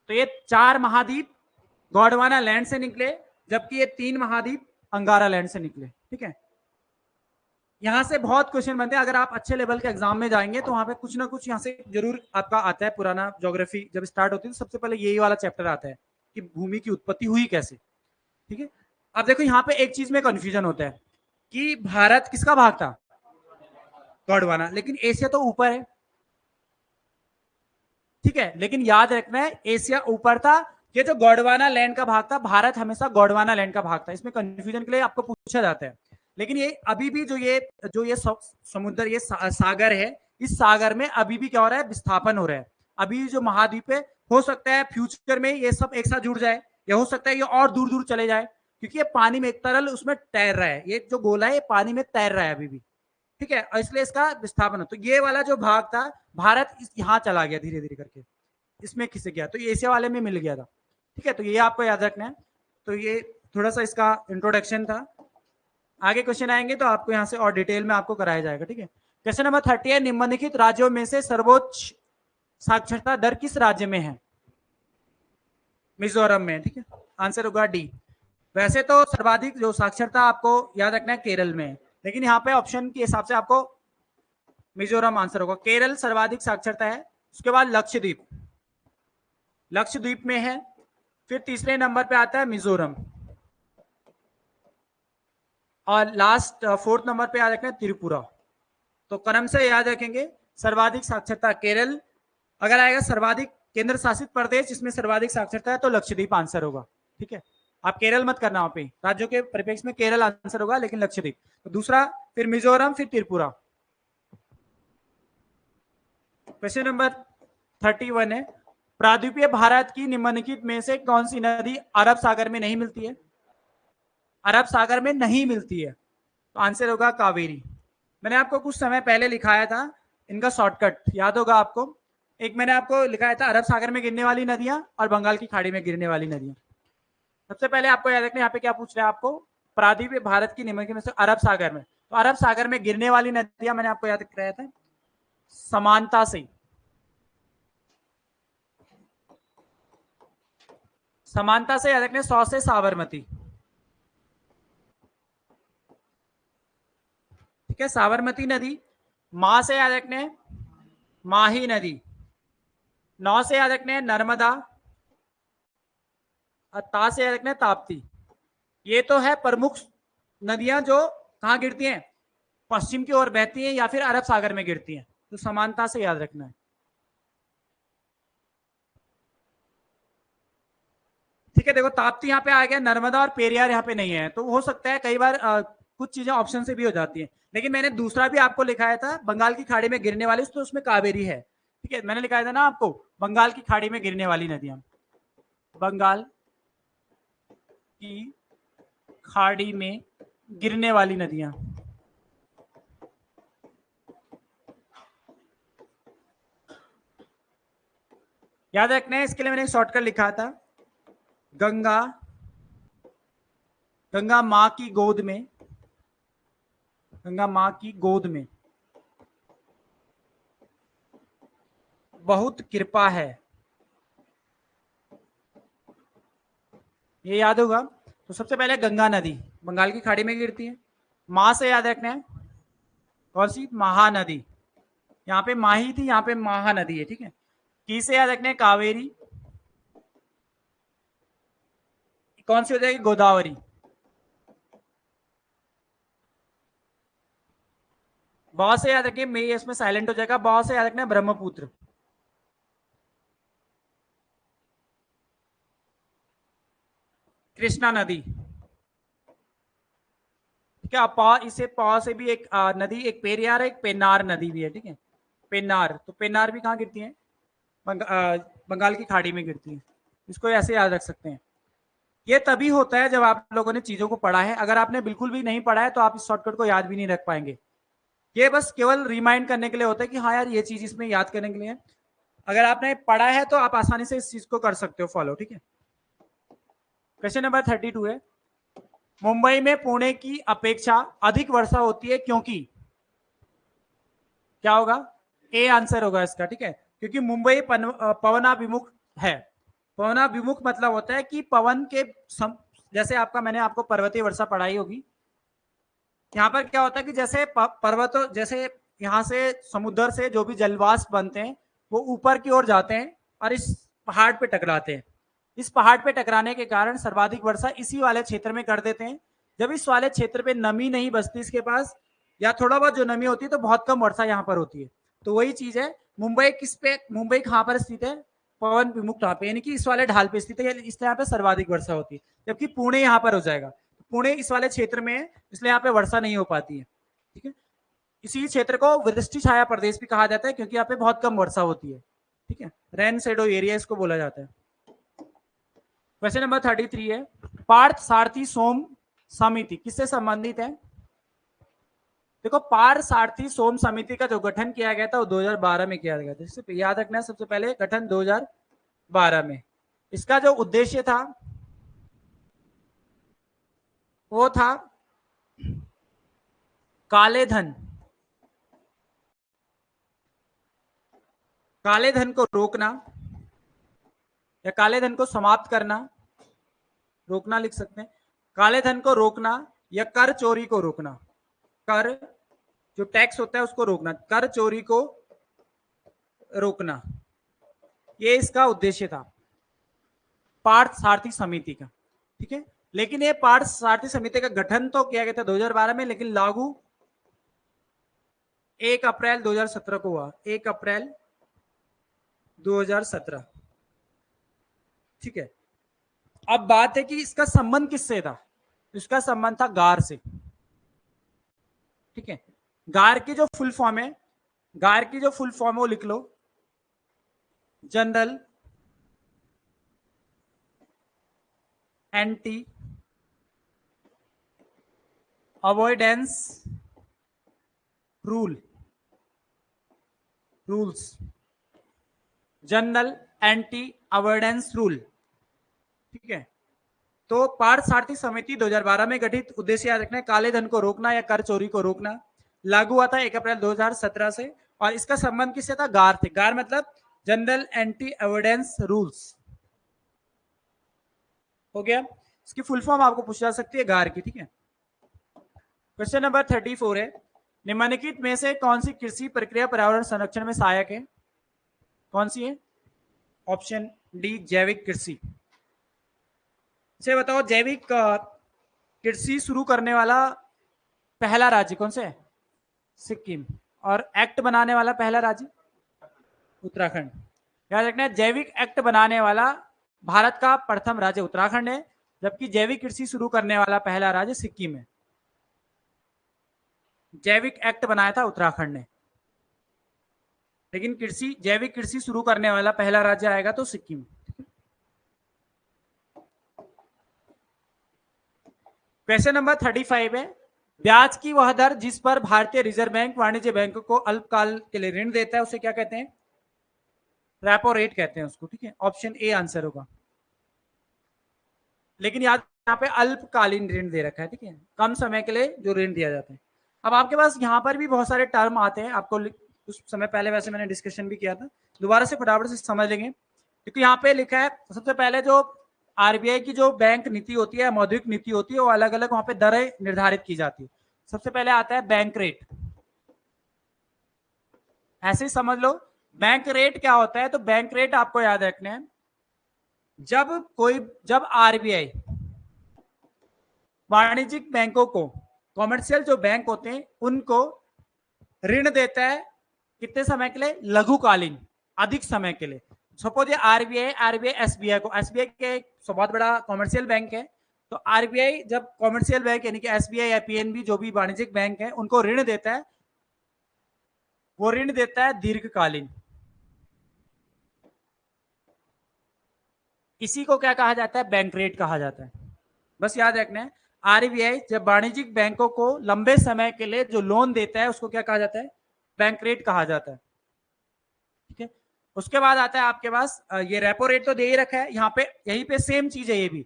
तो ये 4 महाद्वीप गोंडवाना लैंड से निकले, जबकि ये 3 महाद्वीप अंगारा लैंड से निकले, ठीक है। यहां से बहुत क्वेश्चन बनते हैं, अगर आप अच्छे लेवल के एग्जाम में जाएंगे तो वहां पे कुछ ना कुछ यहां से जरूर आपका आता है। पुराना ज्योग्राफी जब स्टार्ट होती है तो सबसे पहले यही वाला चैप्टर आता है कि भूमि की उत्पत्ति हुई कैसे, ठीक है। अब देखो यहाँ पे एक चीज में कंफ्यूजन होता है कि भारत किसका भाग था, गोंडवाना, लेकिन एशिया तो ऊपर है, ठीक है। लेकिन याद रखना है एशिया ऊपर था, ये जो गोंडवाना लैंड का भाग था, भारत हमेशा गोंडवाना लैंड का भाग था। इसमें कंफ्यूजन के लिए आपको पूछा जाता है। लेकिन ये अभी भी जो ये समुद्र, ये सागर है, इस सागर में अभी भी क्या हो रहा है, विस्थापन हो रहा है। अभी जो महाद्वीप है, हो सकता है फ्यूचर में ये सब एक साथ जुड़ जाए, या हो सकता है ये और दूर दूर चले जाए, क्योंकि ये पानी में एक तरल उसमें तैर रहा है, ये जो गोला है ये पानी में तैर रहा है अभी भी, ठीक है। और इसलिए इसका विस्थापन हो, तो ये वाला जो भाग था भारत यहाँ चला गया धीरे धीरे करके, इसमें खिसक गया, तो ये एशिया वाले में मिल गया था, ठीक है। तो ये आपको याद रखना है। तो ये थोड़ा सा इसका इंट्रोडक्शन था। आगे क्वेश्चन आएंगे तो आपको यहाँ से और डिटेल में आपको कराया जाएगा, ठीक है। क्वेश्चन नंबर 30 है, निम्नलिखित राज्यों में से सर्वोच्च साक्षरता दर किस राज्य में है, मिजोरम में, ठीक है। आंसर होगा डी। वैसे तो सर्वाधिक जो साक्षरता आपको याद रखना है केरल में, लेकिन यहाँ पे ऑप्शन के हिसाब से आपको मिजोरम आंसर होगा। केरल सर्वाधिक साक्षरता है, उसके बाद लक्षद्वीप, लक्षद्वीप में है, फिर तीसरे नंबर पे आता है मिजोरम, और लास्ट फोर्थ नंबर पे याद रखना है त्रिपुरा। तो क्रम से याद रखेंगे, सर्वाधिक साक्षरता केरल, अगर आएगा सर्वाधिक केंद्र शासित प्रदेश जिसमें सर्वाधिक साक्षरता है तो लक्षद्वीप आंसर होगा, ठीक है। आप केरल मत करना, वहां पे राज्यों के परिप्रेक्ष्य में केरल आंसर होगा, लेकिन लक्षद्वीप। तो दूसरा, फिर मिजोरम, फिर त्रिपुरा। क्वेश्चन नंबर 31 है, प्रायद्वीपीय भारत की निम्नलिखित में से कौन सी नदी अरब सागर में नहीं मिलती है, अरब सागर में नहीं मिलती है, तो आंसर होगा कावेरी। मैंने आपको कुछ समय पहले लिखाया था इनका शॉर्टकट, याद होगा आपको। एक मैंने आपको लिखाया था अरब सागर में गिरने वाली नदियां और बंगाल की खाड़ी में गिरने वाली नदियां। सबसे पहले आपको याद रखना, यहाँ पे क्या पूछ रहे हैं आपको, प्रायद्वीपीय भारत की निम्नलिखित में से अरब सागर में, तो अरब सागर में गिरने वाली नदियां मैंने आपको याद कराया था समानता से, समानता से याद रखने 100 से साबरमती, ठीक है। साबरमती नदी, मां से याद रखने माही नदी, 9 से याद रखने नर्मदा, और ता से याद रखने ताप्ती। ये तो है प्रमुख नदियां जो कहां गिरती हैं, पश्चिम की ओर बहती हैं या फिर अरब सागर में गिरती हैं, तो समानता से याद रखना है, ठीक है। देखो ताप्ती यहाँ पे आ गया, नर्मदा और पेरियार यहाँ पे नहीं है, तो हो सकता है कई बार कुछ चीजें ऑप्शन से भी हो जाती हैं, लेकिन मैंने दूसरा भी आपको लिखाया था बंगाल की खाड़ी में गिरने वाली, तो उसमें कावेरी है, ठीक है। मैंने लिखाया था ना आपको बंगाल की खाड़ी में गिरने वाली नदियां, बंगाल की खाड़ी में गिरने वाली नदियां, याद रखना है। इसके लिए मैंने एक शॉर्टकट लिखा था, गंगा, गंगा मां की गोद में, गंगा मां की गोद में बहुत कृपा है, ये याद होगा। तो सबसे पहले गंगा नदी बंगाल की खाड़ी में गिरती है, मां से याद रखना है कौन सी, महानदी, यहाँ पे माही थी, यहाँ पे महानदी है, ठीक है। की से याद रखना है कावेरी, कौन सी हो जाएगी, गोदावरी। बहुत से याद रखिए, मैं इसमें साइलेंट हो जाएगा, बहुत से याद रखना है ब्रह्मपुत्र, कृष्णा नदी, ठीक है। पा इसे पा से भी एक नदी, एक पेरियार है, एक पेन्नार नदी भी है, ठीक है। पेन्नार, तो पेन्नार भी कहाँ गिरती है, बंगाल की खाड़ी में गिरती है, इसको ऐसे याद रख सकते हैं। ये तभी होता है जब आप लोगों ने चीजों को पढ़ा है, अगर आपने बिल्कुल भी नहीं पढ़ा है तो आप इस शॉर्टकट को याद भी नहीं रख पाएंगे। ये बस केवल रिमाइंड करने के लिए होता है कि हाँ यार ये चीज इसमें याद करने के लिए है। अगर आपने पढ़ा है तो आप आसानी से इस चीज को कर सकते हो फॉलो, ठीक है। क्वेश्चन नंबर 32 है, मुंबई में पुणे की अपेक्षा अधिक वर्षा होती है क्योंकि, क्या होगा, ए आंसर होगा इसका, ठीक है, क्योंकि मुंबई पवनाभिमुख है। पवनाभिमुख मतलब होता है कि पवन के जैसे आपका, मैंने आपको पर्वतीय वर्षा पढ़ाई होगी, यहाँ पर क्या होता है कि जैसे पर्वतों, जैसे यहाँ से समुद्र से जो भी जलवाष्प बनते हैं वो ऊपर की ओर जाते हैं और इस पहाड़ पे टकराते हैं। इस पहाड़ पे टकराने के कारण सर्वाधिक वर्षा इसी वाले क्षेत्र में कर देते हैं। जब इस वाले क्षेत्र पे नमी नहीं बचती इसके पास, या थोड़ा बहुत जो नमी होती है, तो बहुत कम वर्षा यहाँ पर होती है। तो वही चीज है, मुंबई किस पे, मुंबई कहाँ पर स्थित है, पवन विमुक्त ढाल पे, यानी कि इस वाले ढाल पे स्थित है, इस यहाँ पे सर्वाधिक वर्षा होती है। जबकि पुणे यहाँ पर हो जाएगा, पुणे इस वाले क्षेत्र में है, इसलिए यहाँ पे वर्षा नहीं हो पाती है, ठीक है। इसी क्षेत्र को वृष्टि छाया प्रदेश भी कहा जाता है, क्योंकि यहाँ पे बहुत कम वर्षा होती है, ठीक है, रेन शेडो एरिया इसको बोला जाता है। क्वेश्चन नंबर 33 है, पार्थ सारथी सोम समिति किससे संबंधित है? देखो, पार्थ सारथी सोम समिति का जो गठन किया गया था वो 2012 में किया गया था, जिससे याद रखना है सबसे पहले गठन 2012 में। इसका जो उद्देश्य था वो था काले धन को रोकना, या काले धन को समाप्त करना, रोकना लिख सकते हैं, काले धन को रोकना या कर चोरी को रोकना, कर जो टैक्स होता है उसको रोकना, कर चोरी को रोकना, ये इसका उद्देश्य था पार्थ सारथी समिति का, ठीक है। लेकिन ये पार्थ सारथी समिति का गठन तो किया गया था 2012 में, लेकिन लागू 1 अप्रैल 2017 को हुआ, 1 अप्रैल 2017, ठीक है। अब बात है कि इसका संबंध किससे था? इसका संबंध था गार से, ठीक है। गार की जो फुल फॉर्म है, गार की जो फुल फॉर्म है वो लिख लो, general anti avoidance rules, general anti avoidance rule, ठीक है। तो पार्थ सारथी समिति 2012 में गठित, उद्देश्य याद रखना है काले धन को रोकना या कर चोरी को रोकना, लागू हुआ था 1 अप्रैल 2017 से, और इसका संबंध किससे था? गार थे, गार मतलब जनरल एंटी एविडेंस रूल्स, हो गया। इसकी फुल फॉर्म आपको पूछ जा सकती है गार की, ठीक है। क्वेश्चन नंबर 34 है, निम्नलिखित में से कौन सी कृषि प्रक्रिया पर्यावरण संरक्षण में सहायक है? कौन सी है? ऑप्शन डी जैविक कृषि। इसे बताओ, जैविक कृषि शुरू करने वाला पहला राज्य कौन सा है? सिक्किम। और एक्ट बनाने वाला पहला राज्य? उत्तराखंड। याद रखना है, जैविक एक्ट बनाने वाला भारत का प्रथम राज्य उत्तराखंड है, जबकि जैविक कृषि शुरू करने वाला पहला राज्य सिक्किम है। जैविक एक्ट बनाया था उत्तराखंड ने, लेकिन कृषि, जैविक कृषि शुरू करने वाला पहला राज्य आएगा तो सिक्किम। क्वेश्चन नंबर 35 है, ब्याज की वह दर जिस पर भारतीय रिजर्व बैंक वाणिज्य बैंक को अल्पकाल के लिए ऋण देता है उसे क्या कहते हैं? रेपो रेट कहते हैं उसको, ठीक है। ऑप्शन ए आंसर होगा। लेकिन याद, यहाँ पे अल्पकालीन ऋण दे रखा है, ठीक है, कम समय के लिए जो ऋण दिया जाता है। अब आपके पास यहाँ पर भी बहुत सारे टर्म आते हैं, आपको उस समय पहले वैसे मैंने डिस्कशन भी किया था, दोबारा से फटाफट से समझ लेंगे, क्योंकि यहाँ पे लिखा है सबसे पहले जो आरबीआई की जो बैंक नीति होती है, मौद्रिक नीति होती है, वो अलग अलग वहां पे दरें निर्धारित की जाती है। सबसे पहले आता है बैंक रेट, ऐसे ही समझ लो। बैंक रेट क्या होता है? तो बैंक रेट आपको याद रखना है, जब आरबीआई वाणिज्यिक बैंकों को, कॉमर्शियल जो बैंक होते हैं उनको ऋण देता है, कितने समय के लिए? लघुकालीन, अधिक समय के लिए। सपोज ये आरबीआई एसबीआई को, एसबीआई के बहुत बड़ा कॉमर्शियल बैंक है, तो आरबीआई जब कॉमर्शियल बैंक यानी कि एसबीआई या पीएनबी जो भी वाणिज्यिक बैंक है उनको ऋण देता है, वो ऋण देता है दीर्घकालीन। इसी को क्या कहा जाता है? बैंक रेट कहा जाता है। बस याद रखना है, आरबीआई जब वाणिज्यिक बैंकों को लंबे समय के लिए जो लोन देता है उसको क्या कहा जाता है? बैंक रेट कहा जाता है, ठीक है। उसके बाद आता है आपके पास ये रेपो रेट तो दे ही रखा है, यहाँ पे यहीं पे सेम चीज है, ये भी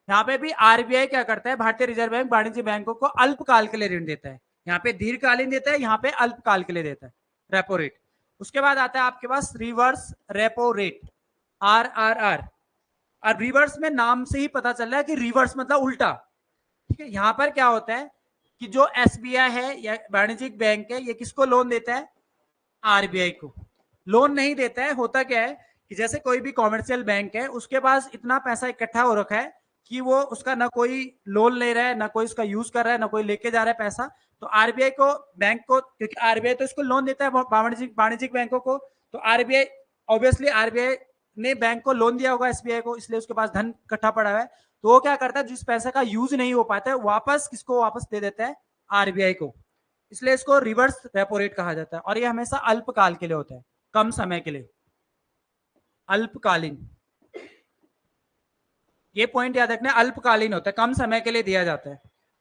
यहाँ पे भी आरबीआई क्या करता है? भारतीय रिजर्व बैंक वाणिज्य बैंकों को अल्पकाल के लिए ऋण देता है, यहाँ पे दीर्घकालीन देता है, यहाँ पे अल्पकाल के लिए देता है रेपो रेट। उसके बाद आता है आपके पास रिवर्स रेपो रेट, RRR। और रिवर्स में नाम से ही पता चल रहा है कि रिवर्स मतलब उल्टा, ठीक है। यहां पर क्या होता है कि जो SBI है या वाणिज्यिक बैंक है, ये किसको लोन देता है? RBI को लोन नहीं देता है। होता क्या है कि जैसे कोई भी कॉमर्शियल बैंक है, उसके पास इतना पैसा इकट्ठा हो रखा है कि वो उसका ना कोई लोन ले रहा है, ना कोई उसका यूज कर रहा है, ना कोई लेके जा रहा है पैसा। तो RBI को, बैंक को, क्योंकि RBI तो इसको लोन देता है वाणिज्यिक बैंकों को, तो RBI ऑब्वियसली RBI ने बैंक को लोन दिया होगा SBI को, इसलिए उसके पास धन इकट्ठा पड़ा है। तो वो क्या करता है, जिस पैसे का यूज नहीं हो पाता है वापस किसको वापस दे देता है? RBI को। इसलिए इसको रिवर्स रेपो रेट कहा जाता है। और ये हमेशा अल्पकाल के लिए होता है, कम समय के लिए, अल्पकालीन। ये पॉइंट याद रखना, अल्पकालीन होता है, कम समय के लिए दिया जाता है।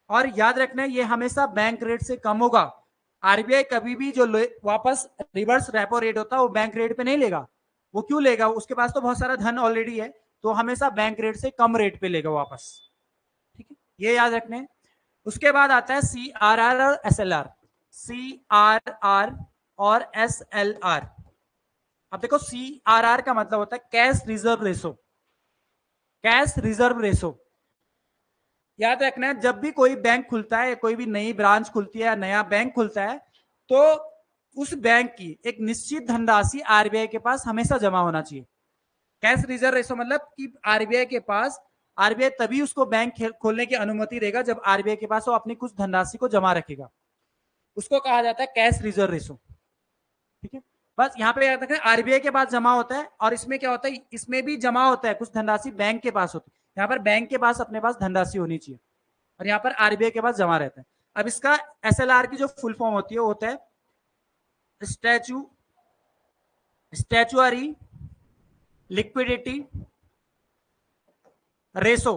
और याद रखना ये हमेशा बैंक रेट से कम होगा। RBI कभी भी जो वापस रिवर्स रेपो रेट होता है वो बैंक रेट पे नहीं लेगा। वो क्यों लेगा? उसके पास तो बहुत सारा धन ऑलरेडी है, तो हमेशा बैंक रेट से कम रेट पे लेगा वापस, ठीक है, ये याद रखने। उसके बाद आता है CRR और SLR। CRR और SLR। अब देखो, CRR का मतलब होता है cash reserve ratio. Cash reserve ratio याद रखना है, जब भी कोई बैंक खुलता है, कोई भी नई ब्रांच खुलती है या नया बैंक खुलता है, तो उस बैंक की एक निश्चित धनराशि RBI के पास हमेशा जमा होना चाहिए। कैश रिजर्व रेशो मतलब कि RBI के पास, RBI तभी उसको बैंक खोलने की अनुमति देगा जब RBI के पास वो अपनी कुछ धनराशि को जमा रखेगा। उसको कहा जाता है कैश रिजर्व रेशो, ठीक है। बस यहाँ पे याद रखना, RBI के पास जमा होता है, और इसमें क्या होता है, इसमें भी जमा होता है कुछ धनराशि बैंक के पास होती है। यहाँ पर बैंक के पास अपने पास धनराशि होनी चाहिए, और यहाँ पर RBI के पास जमा रहता है। अब इसका SLR की जो फुल फॉर्म होती है वो होता है स्टैचुअरी लिक्विडिटी रेशो,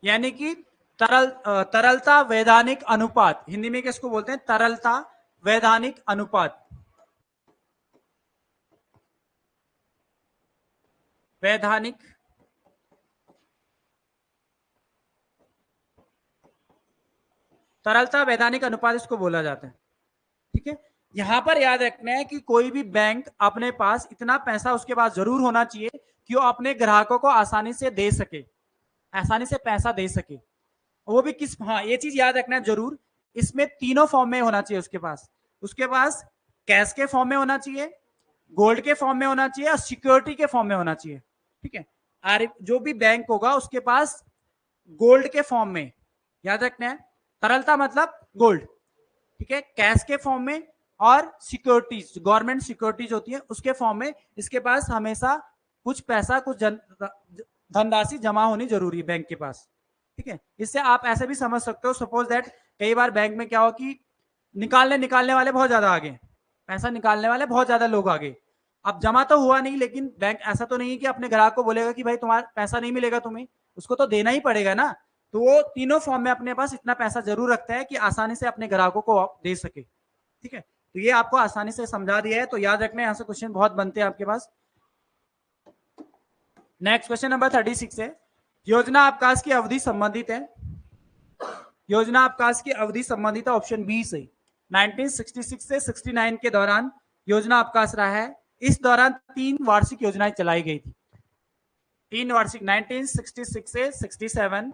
यानी कि तरलता वैधानिक अनुपात। हिंदी में किसको बोलते हैं? तरलता वैधानिक अनुपात। वैधानिक तरलता वैधानिक अनुपात इसको बोला जाता है, ठीक है। यहां पर याद रखना है कि कोई भी बैंक अपने पास इतना पैसा उसके पास जरूर होना चाहिए कि वो अपने ग्राहकों को आसानी से दे सके, आसानी से पैसा दे सके। वो भी किस, हाँ ये चीज याद रखना है जरूर, इसमें तीनों फॉर्म में होना चाहिए उसके पास कैश के फॉर्म में होना चाहिए, गोल्ड के फॉर्म में होना चाहिए, और सिक्योरिटी के फॉर्म में होना चाहिए, ठीक है। जो भी बैंक होगा उसके पास गोल्ड के फॉर्म में, याद रखना है, तरलता मतलब गोल्ड, ठीक है, कैश के फॉर्म में, और सिक्योरिटीज, गवर्नमेंट सिक्योरिटीज होती है उसके फॉर्म में इसके पास हमेशा कुछ पैसा, कुछ धनराशि जमा होनी जरूरी है बैंक के पास, ठीक है। इससे आप ऐसे भी समझ सकते हो, सपोज दैट कई बार बैंक में क्या हो कि निकालने वाले बहुत ज्यादा आगे, पैसा निकालने वाले बहुत ज्यादा लोग आगे, अब जमा तो हुआ नहीं, लेकिन बैंक ऐसा तो नहीं कि अपने ग्राहक को बोलेगा कि भाई तुम्हारा पैसा नहीं मिलेगा तुम्हें, उसको तो देना ही पड़ेगा ना। तो वो तीनों फॉर्म में अपने पास इतना पैसा जरूर रखता है कि आसानी से अपने ग्राहकों को दे सके, ठीक है। तो ये आपको आसानी से समझा दिया है, तो याद रखना, यहाँ से क्वेश्चन बहुत बनते हैं आपके पास। नेक्स्ट क्वेश्चन नंबर 36 है, योजना अवकाश की अवधि संबंधित है। योजना अवकाश की अवधि संबंधित है ऑप्शन बी से। 1966 से 69 के दौरान योजना अवकाश रहा है। इस दौरान 3 वार्षिक योजनाएं चलाई गई थी। 3 वार्षिक, 1966 से 67,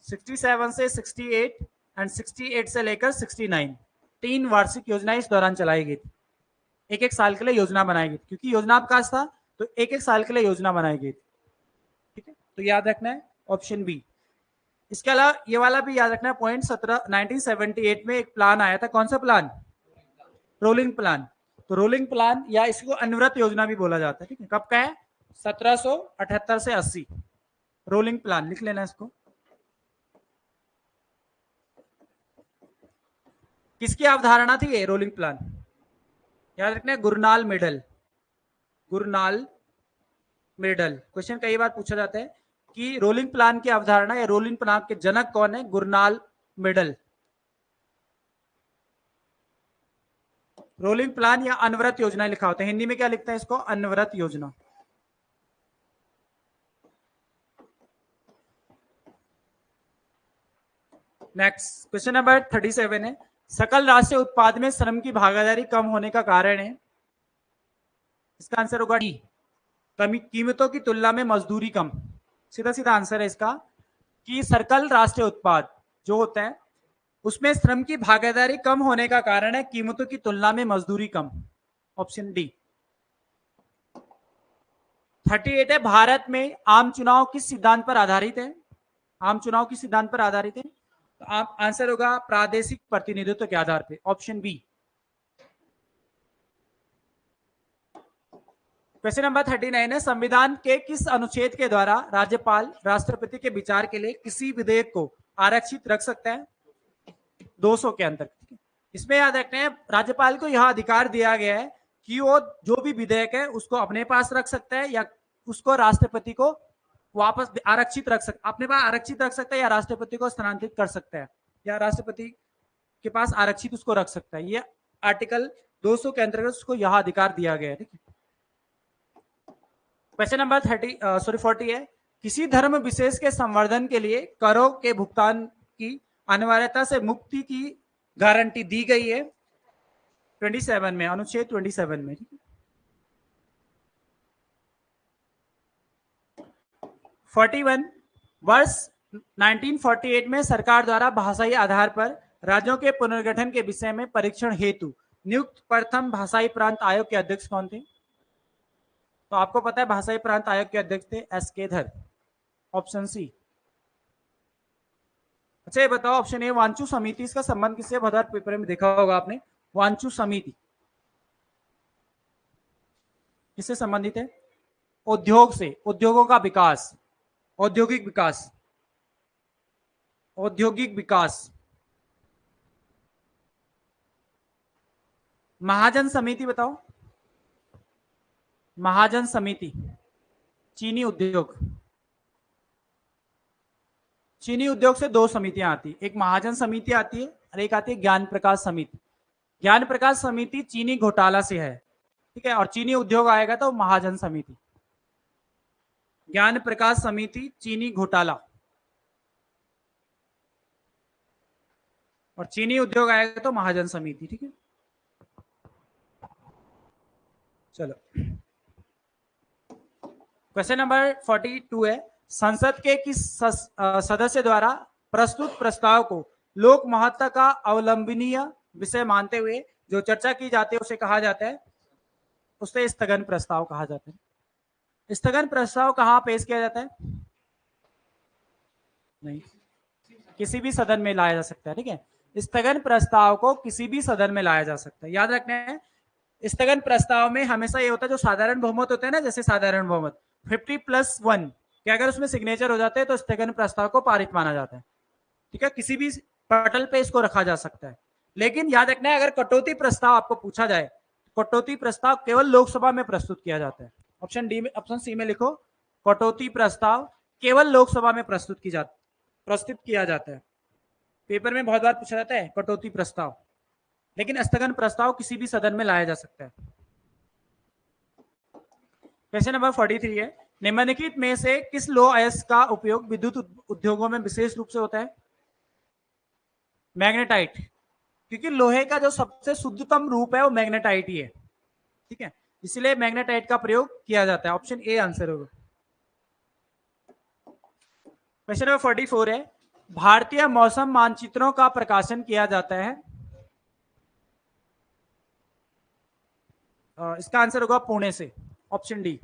67 से 68 एंड 68 से लेकर 69, 3 वार्षिक योजनाएं इस दौरान चलाई गई थी। एक एक साल के लिए योजना बनाई गई थी, क्योंकि योजना अवकाश था तो एक एक साल के लिए योजना बनाई गई थी, ठीक है। तो याद रखना है ऑप्शन बी। इसके अलावा ये वाला भी याद रखना है पॉइंट 1978 में एक प्लान आया था। कौन सा प्लान? Rolling plan. तो रोलिंग प्लान या इसको अनवरत योजना भी बोला जाता है, ठीक है। कब का है? 1778 से 80। रोलिंग प्लान लिख लेना इसको। किसकी अवधारणा थी ये रोलिंग प्लान? याद रखना है गुरनाल मेडल। गुरनाल मेडल। क्वेश्चन कई बार पूछा जाता है कि रोलिंग प्लान की अवधारणा या रोलिंग प्लान के जनक कौन है? गुरनाल मेडल। रोलिंग प्लान या अनवरत योजना लिखा होता है, हिंदी में क्या लिखते हैं इसको? अनवरत योजना। नेक्स्ट क्वेश्चन नंबर 37 है, सकल राष्ट्रीय उत्पाद में श्रम की भागीदारी कम होने का कारण है, इसका आंसर होगा डी, कीमतों की तुलना में मजदूरी कम। सीधा सीधा आंसर है इसका कि सकल राष्ट्रीय उत्पाद जो होता है उसमें श्रम की भागीदारी कम होने का कारण है कीमतों की तुलना में मजदूरी कम। Option D. 38 है, भारत में आम चुनाव किस सिद्धांत पर आधारित है? आम चुनाव किस सिद्धांत पर आधारित है? तो आप आंसर होगा प्रादेशिक प्रतिनिधित्व के आधार पर, ऑप्शन बी। क्वेश्चन नंबर 39 है, संविधान के किस अनुच्छेद के द्वारा राज्यपाल राष्ट्रपति के विचार के लिए किसी विधेयक को आरक्षित रख सकता है? 200 के अंतर्गत। इसमें याद रखना है राज्यपाल को यह अधिकार दिया गया है कि वो जो भी विधेयक है उसको अपने पास रख सकता है या उसको राष्ट्रपति को वापस आरक्षित रख सकता, अपने पास आरक्षित रख सकता है या राष्ट्रपति को स्थानांतरित कर सकता है या राष्ट्रपति के पास आरक्षित उसको रख सकता है। ये आर्टिकल 200 के अंतर्गत उसको यह अधिकार दिया गया है। ठीक है। क्वेश्चन नंबर 40 है, किसी धर्म विशेष के संवर्धन के लिए करों के भुगतान की अनिवार्यता से मुक्ति की गारंटी दी गई है 27 में, अनुच्छेद 27 में। 41, वर्ष 1948 में सरकार द्वारा भाषाई आधार पर राज्यों के पुनर्गठन के विषय में परीक्षण हेतु नियुक्त प्रथम भाषाई प्रांत आयोग के अध्यक्ष कौन थे? तो आपको पता है भाषाई प्रांत आयोग के अध्यक्ष थे एस के धर, ऑप्शन सी। अच्छा ये बताओ ऑप्शन ए वांचू समिति, इसका संबंध किससे? भदर पेपर में देखा होगा आपने, वांचू समिति किससे संबंधित है? उद्योग से, उद्योगों का विकास, औद्योगिक विकास, औद्योगिक विकास। महाजन समिति बताओ, महाजन समिति, चीनी उद्योग, चीनी उद्योग से दो समितियां आती, एक महाजन समिति आती है और एक आती है ज्ञान प्रकाश समिति। ज्ञान प्रकाश समिति चीनी घोटाला से है, ठीक है, और चीनी उद्योग आएगा तो महाजन समिति। ज्ञान प्रकाश समिति चीनी घोटाला और चीनी उद्योग आएगा तो महाजन समिति। ठीक है, चलो क्वेश्चन नंबर 42 है, संसद के किस सदस्य द्वारा प्रस्तुत प्रस्ताव को लोक महत्ता का अवलंबनीय विषय मानते हुए जो चर्चा की जाती है उसे कहा जाता है, उसे स्थगन प्रस्ताव कहा जाता है। स्थगन प्रस्ताव कहां पेश किया जाता है? नहीं, किसी भी सदन में लाया जा सकता है। ठीक है, स्थगन प्रस्ताव को किसी भी सदन में लाया जा सकता है। याद रखना है स्थगन प्रस्ताव में हमेशा ये होता है जो साधारण बहुमत होता है ना, जैसे साधारण बहुमत 50+1 कि अगर उसमें सिग्नेचर हो जाते हैं तो स्थगन प्रस्ताव को पारित माना जाता है। ठीक है, किसी भी पटल पे इसको रखा जा सकता है। लेकिन याद रखना है अगर कटौती प्रस्ताव आपको पूछा जाए, कटौती प्रस्ताव केवल लोकसभा में प्रस्तुत किया जाता है। ऑप्शन डी में, ऑप्शन सी में लिखो, कटौती प्रस्ताव केवल लोकसभा में प्रस्तुत किया जाता है। पेपर में बहुत बार पूछा जाता है कटौती प्रस्ताव, लेकिन स्थगन प्रस्ताव किसी भी सदन में लाया जा सकता है। क्वेश्चन नंबर 43 है, निम्नलिखित में से किस लौह अयस्क का उपयोग विद्युत उद्योगों में विशेष रूप से होता है? मैग्नेटाइट, क्योंकि लोहे का जो सबसे शुद्धतम रूप है वो मैग्नेटाइट ही है। ठीक है, इसलिए मैग्नेटाइट का प्रयोग किया जाता है। ऑप्शन ए आंसर होगा। क्वेश्चन नंबर 44 है, भारतीय मौसम मानचित्रों का प्रकाशन किया जाता है, इसका आंसर होगा पुणे से, ऑप्शन डी।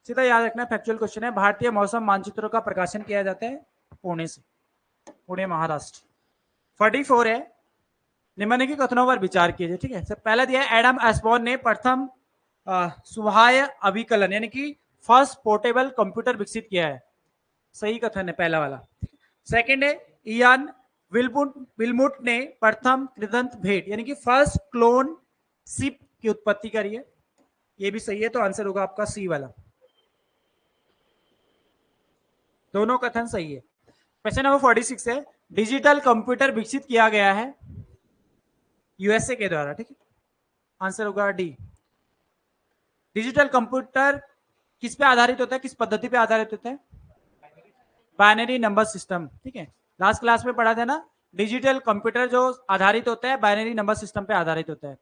सीधा याद रखना, फैक्चुअल क्वेश्चन है, भारतीय मौसम मानचित्रों का प्रकाशन किया जाता है पुणे से, पुणे महाराष्ट्र। 44 है, निम्नलिखित कथनों पर विचार कीजिए। ठीक है, पहला दिया है एडम एस्बॉर्न ने प्रथम सुवाह्य अभिकलन यानी कि फर्स्ट पोर्टेबल कंप्यूटर विकसित किया है, सही कथन है पहला वाला। सेकंड है इयान विलमुट ने प्रथम कृदंत भेंट यानी कि फर्स्ट क्लोन शिप की उत्पत्ति करी है, ये भी सही है, तो आंसर होगा आपका सी वाला। दोनों कथन सही है। क्वेश्चन नंबर 46 है, डिजिटल कंप्यूटर विकसित किया गया है यूएसए के द्वारा। ठीक है, आंसर होगा डी। डिजिटल कंप्यूटर किस पे आधारित होता है, किस पद्धति पे आधारित होता है? Binary number system. ठीक है, लास्ट क्लास में पढ़ा था ना डिजिटल कंप्यूटर जो आधारित होता है बाइनरी नंबर सिस्टम पे आधारित होता है।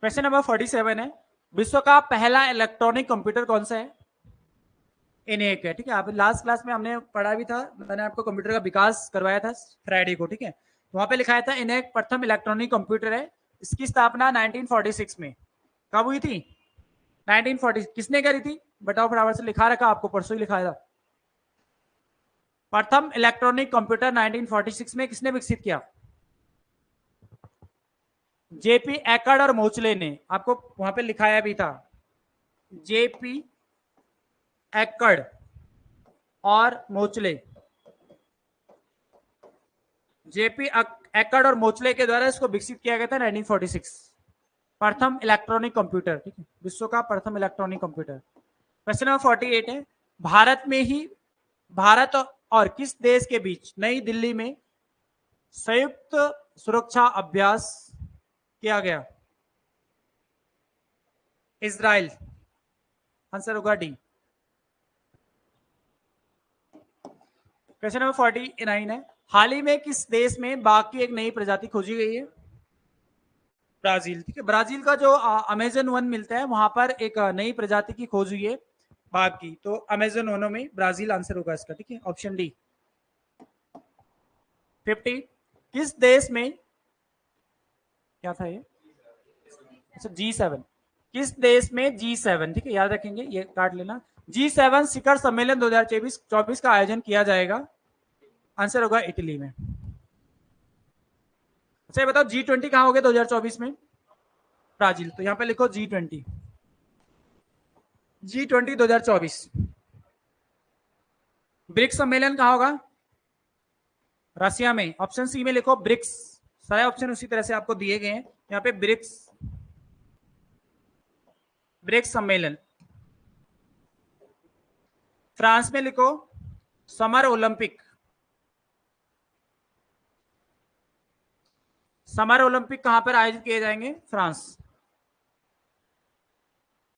क्वेश्चन नंबर 47 है, विश्व का पहला इलेक्ट्रॉनिक कंप्यूटर कौन सा है? ENIAC है। ठीक है, आप लास्ट क्लास में हमने पढ़ा भी था, मैंने आपको कंप्यूटर का विकास करवाया था फ्राइडे को। ठीक है, तो वहां पे लिखाया था ENIAC प्रथम इलेक्ट्रॉनिक कंप्यूटर है। इसकी स्थापना 1946 में कब हुई थी? 1940। किसने करी थी? बताओ फटाफट से, लिखा रखा आपको, परसों ही लिखाया था। प्रथम इलेक्ट्रॉनिक कंप्यूटर 1946 में किसने विकसित किया? जेपी एकर्ड और मोचले ने। आपको वहां पे लिखाया भी था, जेपी एकर्ड और मोचले। जेपी एकर्ड और मोचले के द्वारा इसको विकसित किया गया था 1946। प्रथम इलेक्ट्रॉनिक कंप्यूटर। ठीक है, विश्व का प्रथम इलेक्ट्रॉनिक कंप्यूटर। क्वेश्चन नंबर 48 है, भारत और किस देश के बीच नई दिल्ली में संयुक्त सुरक्षा अभ्यास किया गया? इजराइल। आंसर होगा डी। क्वेश्चन नंबर 49 है, हाल ही में किस देश में बाघ की एक नई प्रजाति खोजी गई है? ब्राजील। ठीक है, ब्राजील का जो अमेजन वन मिलता है वहां पर एक नई प्रजाति की खोज हुई है बाघ की, तो अमेजन वनों में ब्राजील आंसर होगा इसका। ठीक है, ऑप्शन डी। 50, किस देश में, क्या था ये? अच्छा, G7। किस देश में G7, ठीक है याद रखेंगे, ये काट लेना, G7 शिखर सम्मेलन 2024 का आयोजन किया जाएगा? आंसर होगा इटली में। अच्छा बताओ G20 कहां हो गया 2024 में? ब्राजील। तो यहां पे लिखो G20। G20 2024। ब्रिक्स सम्मेलन कहां होगा? रशिया में। ऑप्शन सी में लिखो ब्रिक्स। सारे ऑप्शन उसी तरह से आपको दिए गए हैं यहाँ पे। ब्रिक्स सम्मेलन। फ्रांस में लिखो समर ओलंपिक। समर ओलंपिक कहां पर आयोजित किए जाएंगे? फ्रांस।